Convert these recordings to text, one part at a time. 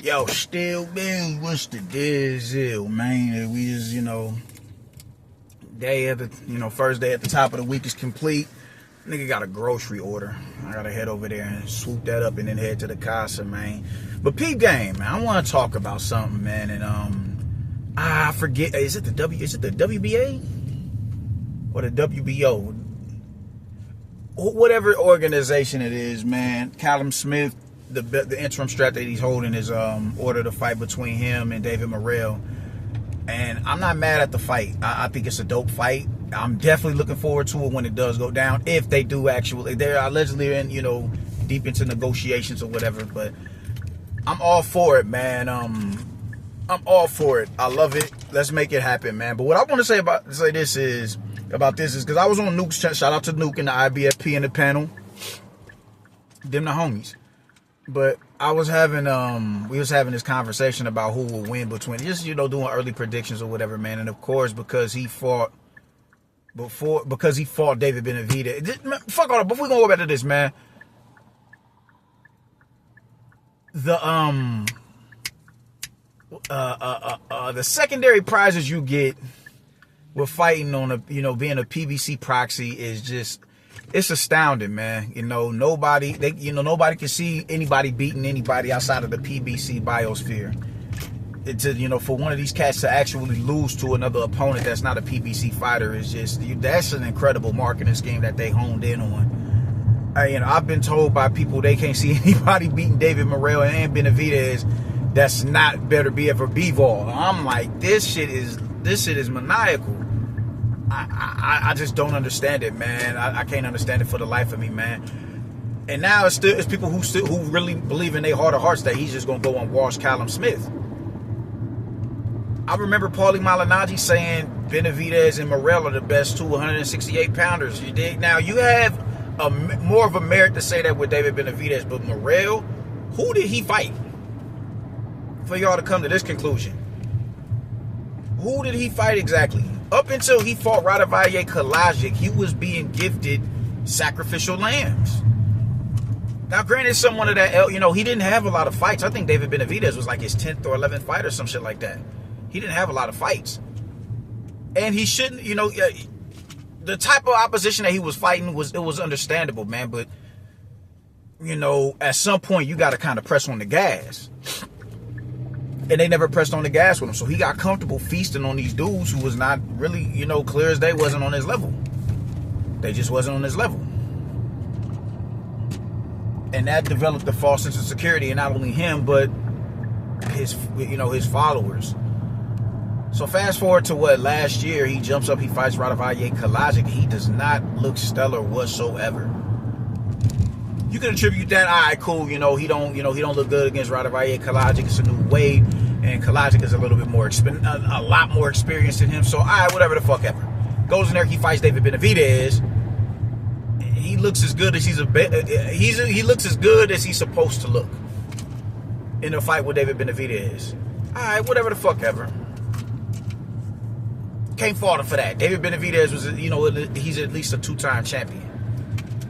Yo, still, man, what's the deal, man? We just, day at the, first day at the top of the week is complete. Nigga got a grocery order. I gotta head over there and swoop that up and then head to the casa, man. But peep game, man, I want to talk about something, man. And I forget, is it the WBA or the WBO? Whatever organization it is, man. Callum Smith, the interim strap that he's holding is ordered a fight between him and David Morrell. And I'm not mad at the fight. I think it's a dope fight. I'm definitely looking forward to it when it does go down. If they do actually, they're allegedly in, deep into negotiations or whatever. But I'm all for it, man. I'm all for it. I love it. Let's make it happen, man. But what I want to say about this is because I was on Nuke's chat. Shout out to Nuke and the IBFP in the panel. Them the homies. But I was having we was having this conversation about who will win between just doing early predictions or whatever, man. And of course because he fought David Benavidez. Fuck all that. Before we gonna go back to this, man. The secondary prizes you get with fighting on a being a PBC proxy is just, it's astounding, man. Nobody can see anybody beating anybody outside of the PBC biosphere. For one of these cats to actually lose to another opponent that's not a PBC fighter is just, that's an incredible marketing scheme that they honed in on. I've been told by people they can't see anybody beating David Morrell and Benavidez that's not better be ever Bivol. I'm like, this shit is maniacal. I just don't understand it, man. I can't understand it for the life of me, man. And now it's people who really believe in their heart of hearts that he's just gonna go and wash Callum Smith. I remember Paulie Malignaggi saying Benavidez and Morrell are the best 268 pounders. You dig? Now you have more of a merit to say that with David Benavidez, but Morrell, who did he fight for y'all to come to this conclusion? Who did he fight exactly? Up until he fought Radovanje Kalajic, he was being gifted sacrificial lambs. Now, granted, someone of that, he didn't have a lot of fights. I think David Benavidez was like his 10th or 11th fight or some shit like that. He didn't have a lot of fights. And he shouldn't, the type of opposition that he was fighting was understandable, man. But, at some point, you got to kind of press on the gas. And they never pressed on the gas with him. So he got comfortable feasting on these dudes who was not really, clear as day, wasn't on his level. They just wasn't on his level. And that developed a false sense of security in not only him, but his followers. So fast forward to last year, he jumps up, he fights Radovanje Kalajic. He does not look stellar whatsoever. You can attribute that, all right, cool, he don't look good against Radovanje Kalajic. It's a new weight, and Kalajic is a little bit more a lot more experienced than him. So, all right, whatever the fuck ever. Goes in there, he fights David Benavidez. He looks as good as he looks as good as he's supposed to look in a fight with David Benavidez. All right, whatever the fuck ever. Can't fault him for that. David Benavidez was, he's at least a 2-time champion.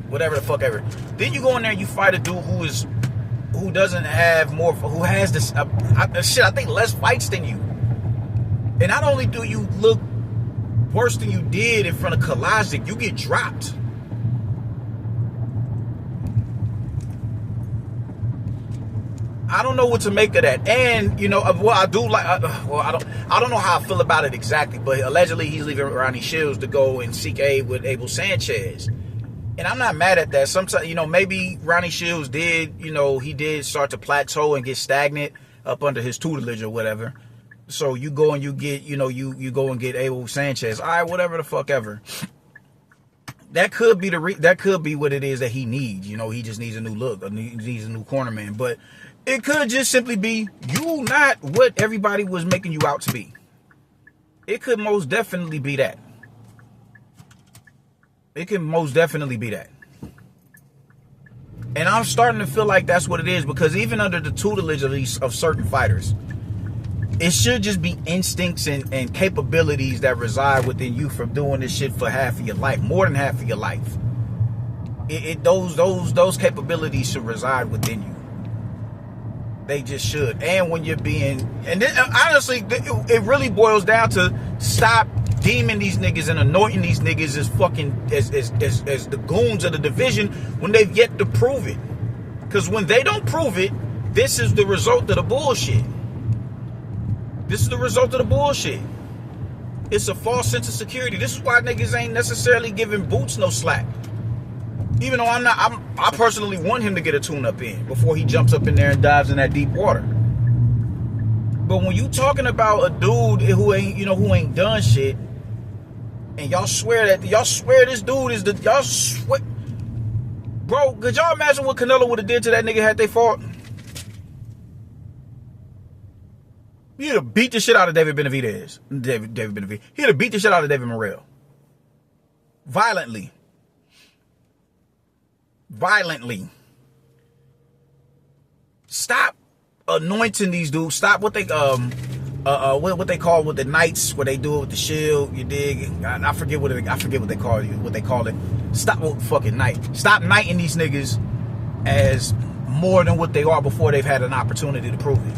Whatever the fuck ever. Then you go in there and you fight a dude who has this I think less fights than you. And not only do you look worse than you did in front of Kalajic, you get dropped. I don't know what to make of that. And I do like. I don't know how I feel about it exactly, but allegedly he's leaving Ronnie Shields to go and seek aid with Abel Sanchez. And I'm not mad at that. Sometimes, maybe Ronnie Shields did, he did start to plateau and get stagnant up under his tutelage or whatever. So you go and you get, you go and get Abel Sanchez. All right, whatever the fuck ever. That could be that could be what it is that he needs. He just needs a new look. He needs a new cornerman. But it could just simply be you not what everybody was making you out to be. It could most definitely be that. It can most definitely be that. And I'm starting to feel like that's what it is, because even under the tutelage of certain fighters, it should just be instincts and capabilities that reside within you from doing this shit for half of your life, more than half of your life. Those capabilities should reside within you. They just should. And when you're being, and then, honestly, it really boils down to stop deeming these niggas and anointing these niggas as fucking as the goons of the division when they've yet to prove it. Because when they don't prove it, this is the result of the bullshit. This is the result of the bullshit. It's a false sense of security. This is why niggas ain't necessarily giving Boots no slack. Even though I personally want him to get a tune-up in before he jumps up in there and dives in that deep water. But when you talking about a dude who ain't done shit, and y'all swear this dude is y'all swear, bro, could y'all imagine what Canelo would have did to that nigga had they fought? He'd have beat the shit out of David Benavidez. He'd have beat the shit out of David Morrell. Violently. Stop anointing these dudes. Stop what they what they call with the knights, where they do it with the shield. You dig? I forget what they call you. What they call it. Stop fucking knight. Stop knighting these niggas as more than what they are before they've had an opportunity to prove it.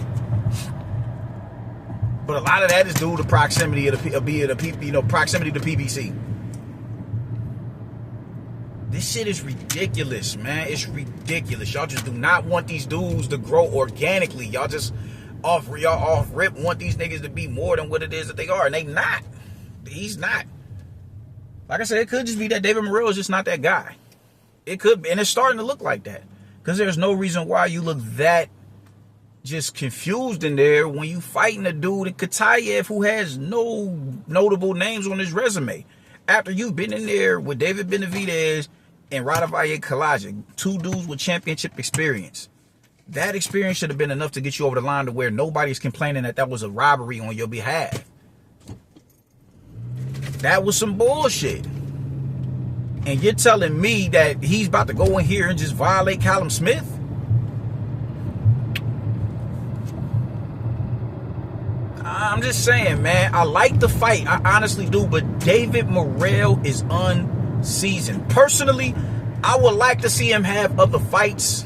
But a lot of that is due to proximity of proximity to PBC. This shit is ridiculous, man. It's ridiculous. Y'all just do not want these dudes to grow organically. Y'all just off rip want these niggas to be more than what it is that they are, and they not. He's not. Like I said, it could just be that David Morrell is just not that guy. It could, and it's starting to look like that, because there's no reason why you look that just confused in there when you fighting a dude in Katayev who has no notable names on his resume. After you've been in there with David Benavidez and Radovaya Kalajic, two dudes with championship experience. That experience should have been enough to get you over the line to where nobody's complaining that was a robbery on your behalf. That was some bullshit. And you're telling me that he's about to go in here and just violate Callum Smith? I'm just saying, man, I like the fight. I honestly do. But David Morrell is unseasoned. Personally, I would like to see him have other fights,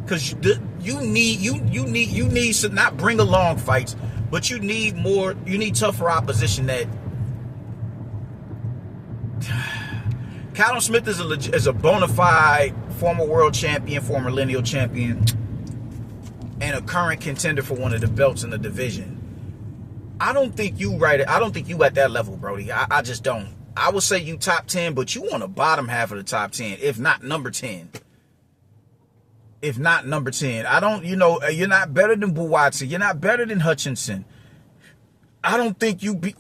because you need to not bring along fights, but you need more. You need tougher opposition. That Callum Smith is a bona fide former world champion, former lineal champion, and a current contender for one of the belts in the division. I don't think you at that level, Brody. I just don't. I would say you top 10, but you on the bottom half of the top 10, if not number 10. If not number 10. I don't, you're not better than Buatsi. You're not better than Hutchinson. I don't think you be.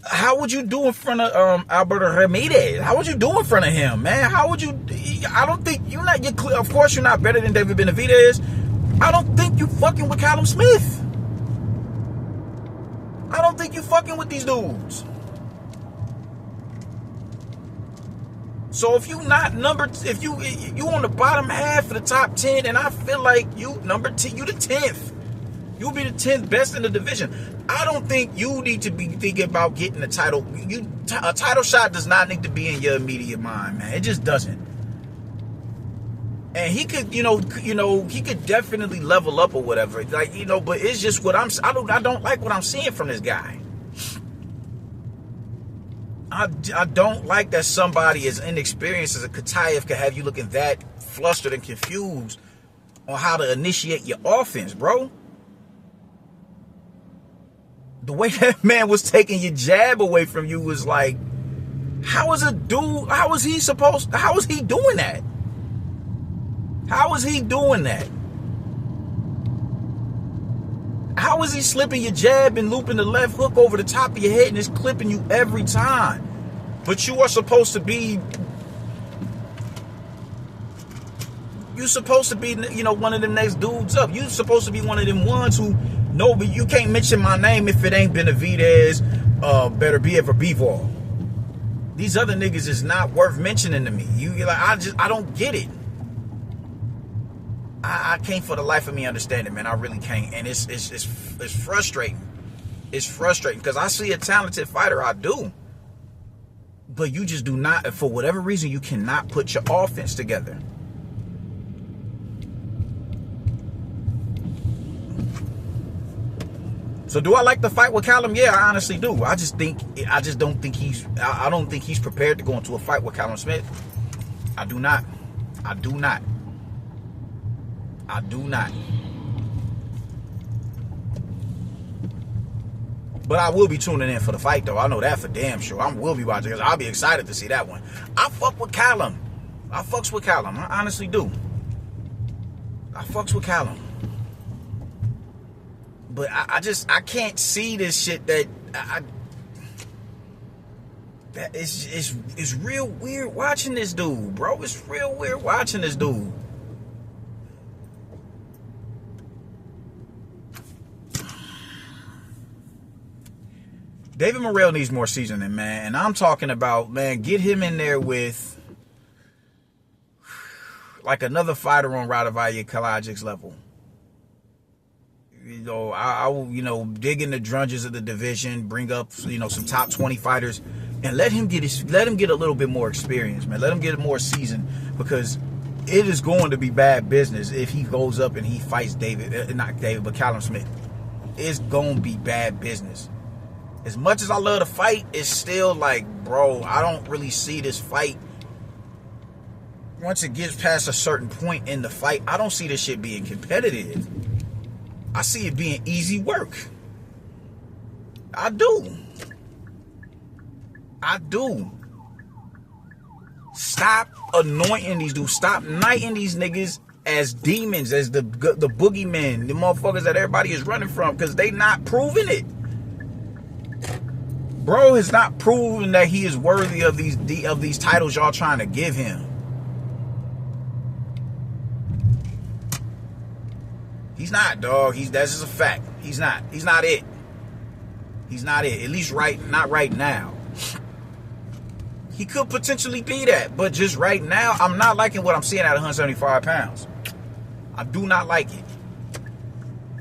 How would you do in front of Alberto Ramirez? How would you do in front of him, man? How would you? I don't think of course you're not better than David Benavidez. I don't think you fucking with Callum Smith. I don't think you fucking with these dudes. So if you not if you on the bottom half of the top 10, and I feel like you number 10, you the 10th. You'll be the 10th best in the division. I don't think you need to be thinking about getting a title. A title shot does not need to be in your immediate mind, man. It just doesn't. And he could, he could definitely level up or whatever. Like, but it's just I don't like what I'm seeing from this guy. I don't like that somebody as inexperienced as a Katayev could have you looking that flustered and confused on how to initiate your offense, bro. The way that man was taking your jab away from you was like, how is he doing that? How is he doing that? How is he slipping your jab and looping the left hook over the top of your head and it's clipping you every time? But you are supposed to be, one of them next dudes up. You're supposed to be one of them ones who, no, but you can't mention my name if it ain't Benavidez, better be ever Bivol. These other niggas is not worth mentioning to me. I don't get it. I can't for the life of me understand it, man. I really can't. And it's frustrating. It's frustrating because I see a talented fighter. I do. But you just do not, for whatever reason, you cannot put your offense together. So do I like the fight with Callum? Yeah, I honestly do. I don't think he's prepared to go into a fight with Callum Smith. I do not. But I will be tuning in for the fight, though. I know that for damn sure. I will be watching because I'll be excited to see that one. I fuck with Callum. I fucks with Callum. I honestly do. I fucks with Callum. But I can't see this shit that it's real weird watching this dude, bro. It's real weird watching this dude. David Morrell needs more seasoning, man. And I'm talking about, man, get him in there with like another fighter on Radovaya Kalajic's level. You know, I will, dig in the drudges of the division, bring up, some top 20 fighters, and let him get a little bit more experience, man. Let him get more season, because it is going to be bad business if he goes up and he fights Callum Smith. It's going to be bad business. As much as I love the fight, it's still like, bro, I don't really see this fight. Once it gets past a certain point in the fight, I don't see this shit being competitive. I see it being easy work. I do. Stop anointing these dudes. Stop knighting these niggas as demons, as the boogeymen, the motherfuckers that everybody is running from, because they not proving it. Bro has not proven that he is worthy of these titles y'all trying to give him. He's not, dog. That's just a fact. He's not it. He's not it. At least not right now. He could potentially be that, but just right now, I'm not liking what I'm seeing at 175 pounds. I do not like it.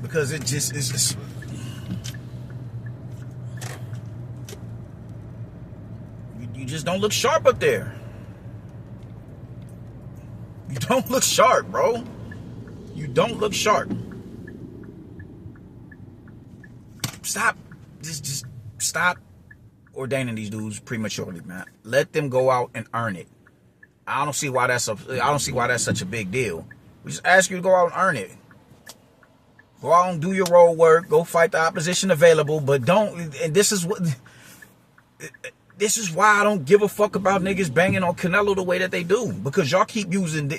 Because it's just you just don't look sharp up there. You don't look sharp, bro. You don't look sharp. Stop. Just stop ordaining these dudes prematurely, man. Let them go out and earn it. I don't see why that's such a big deal. We just ask you to go out and earn it. Go out and do your road work. Go fight the opposition available, but don't. And this is why I don't give a fuck about niggas banging on Canelo the way that they do, because y'all keep using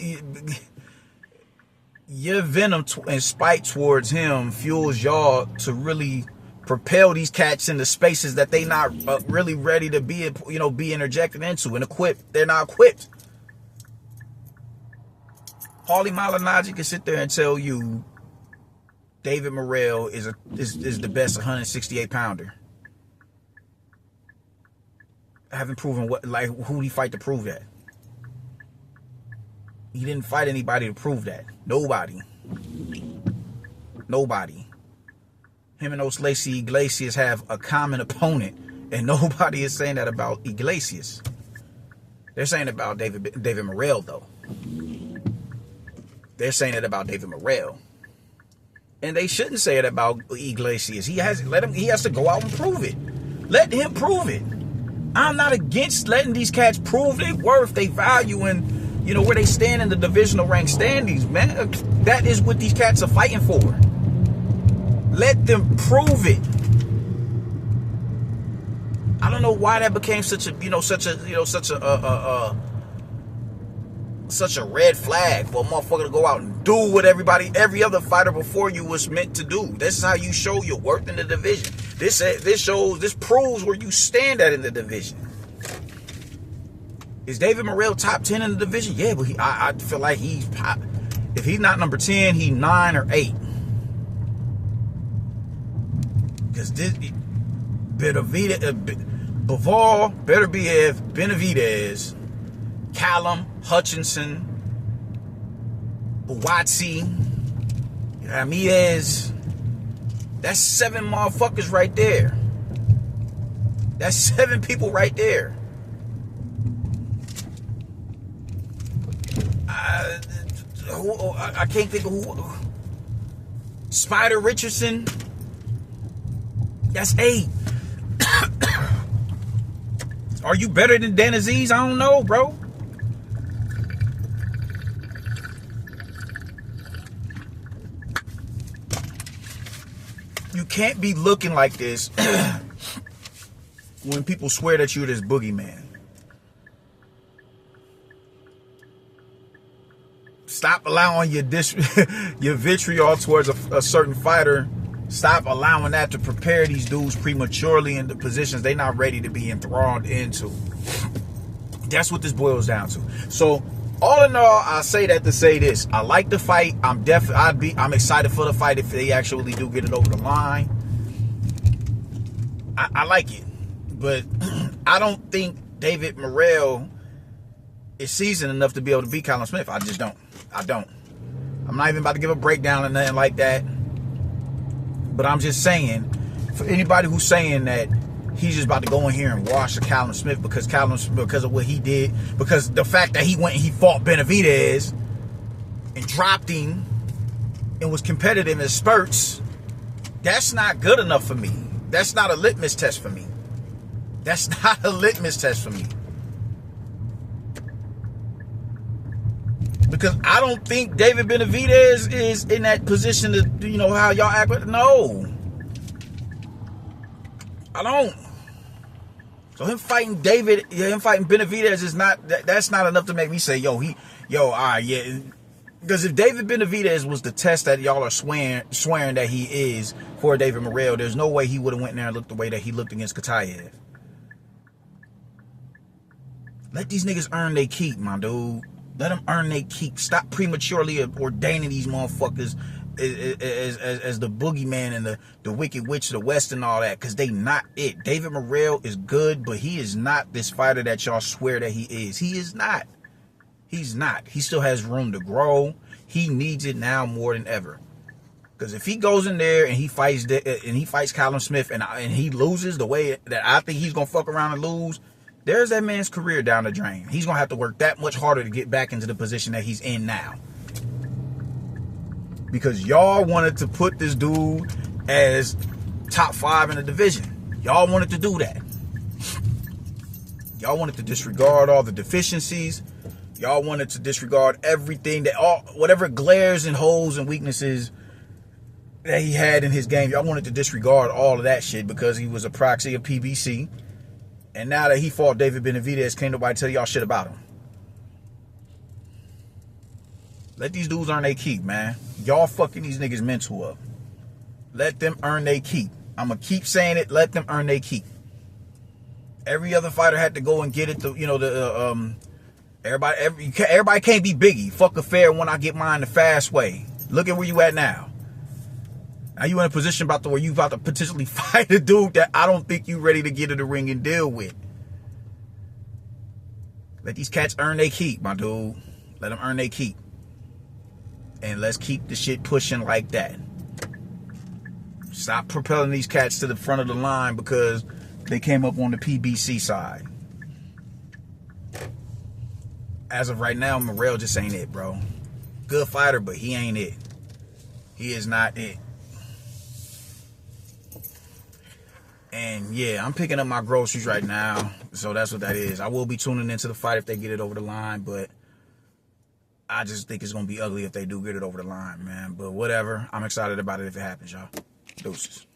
your venom and spite towards him fuels y'all to really propel these cats into spaces that they not really ready to be interjected into and equipped. They're not equipped. Paulie Malignaggi can sit there and tell you David Morrell is the best 168 pounder. I haven't proven who he fight to prove that. He didn't fight anybody to prove that. Nobody. Him and Lacey Iglesias have a common opponent, and nobody is saying that about Iglesias. They're saying about David Morrell, though. They're saying it about David Morrell. And they shouldn't say it about Iglesias. He has to go out and prove it. Let him prove it. I'm not against letting these cats prove their worth, their value, and where they stand in the divisional rank standings, man. That is what these cats are fighting for. Let them prove it. I don't know why that became such a red flag for a motherfucker to go out and do what every other fighter before you was meant to do. This is how you show your worth in the division. This proves where you stand at in the division. Is David Morrell top 10 in the division? Yeah, but I feel like if he's not number 10, he's 9 or 8. Because Bivol, Beterbiev, Benavidez, Callum, Hutchinson, Buatsi, Ramirez. That's 7 motherfuckers right there. That's 7 people right there. I can't think of who. Spider Richardson. That's 8. Are you better than Dan Aziz? I don't know, bro. You can't be looking like this when people swear that you're this boogeyman. Stop allowing your your vitriol towards a certain fighter. Stop allowing that to prepare these dudes prematurely into positions they're not ready to be enthralled into. That's what this boils down to. So, all in all, I say that to say this: I like the fight. I'm excited for the fight if they actually do get it over the line. I like it, but I don't think David Morrell is seasoned enough to be able to beat Callum Smith. I just don't. I don't. I'm not even about to give a breakdown or nothing like that. But I'm just saying, for anybody who's saying that he's just about to go in here and wash the Callum Smith because of what he did, because the fact that he went and he fought Benavidez and dropped him and was competitive in spurts, that's not good enough for me. That's not a litmus test for me. That's not a litmus test for me. Because I don't think David Benavidez is in that position to, how y'all act with. No. I don't. So him fighting Benavidez is that's not enough to make me say, all right, yeah. Because if David Benavidez was the test that y'all are swearing that he is for David Morrell, there's no way he would have went in there and looked the way that he looked against Katayev. Let these niggas earn their keep, my dude. Let them earn their keep. Stop prematurely ordaining these motherfuckers as the boogeyman and the wicked witch of the West and all that, because they not it. David Morrell is good, but he is not this fighter that y'all swear that he is. He is not. He's not. He still has room to grow. He needs it now more than ever. Because if he goes in there and he fights Callum Smith and he loses the way that I think he's gonna fuck around and lose, there's that man's career down the drain. He's going to have to work that much harder to get back into the position that he's in now. Because y'all wanted to put this dude as top 5 in the division. Y'all wanted to do that. Y'all wanted to disregard all the deficiencies. Y'all wanted to disregard everything, whatever glares and holes and weaknesses that he had in his game. Y'all wanted to disregard all of that shit because he was a proxy of PBC. And now that he fought David Benavidez, can't nobody tell y'all shit about him. Let these dudes earn their keep, man. Y'all fucking these niggas mental up. Let them earn their keep. I'm going to keep saying it. Let them earn their keep. Every other fighter had to go and get it. Everybody can't be Biggie. Fuck a fair when I get mine the fast way. Look at where you at now. Now you in a position where you about to potentially fight a dude that I don't think you ready to get in the ring and deal with. Let these cats earn their keep, my dude. Let them earn their keep. And let's keep the shit pushing like that. Stop propelling these cats to the front of the line because they came up on the PBC side. As of right now, Morrell just ain't it, bro. Good fighter, but he ain't it. He is not it. And yeah, I'm picking up my groceries right now. So that's what that is. I will be tuning into the fight if they get it over the line. But I just think it's going to be ugly if they do get it over the line, man. But whatever. I'm excited about it if it happens, y'all. Deuces.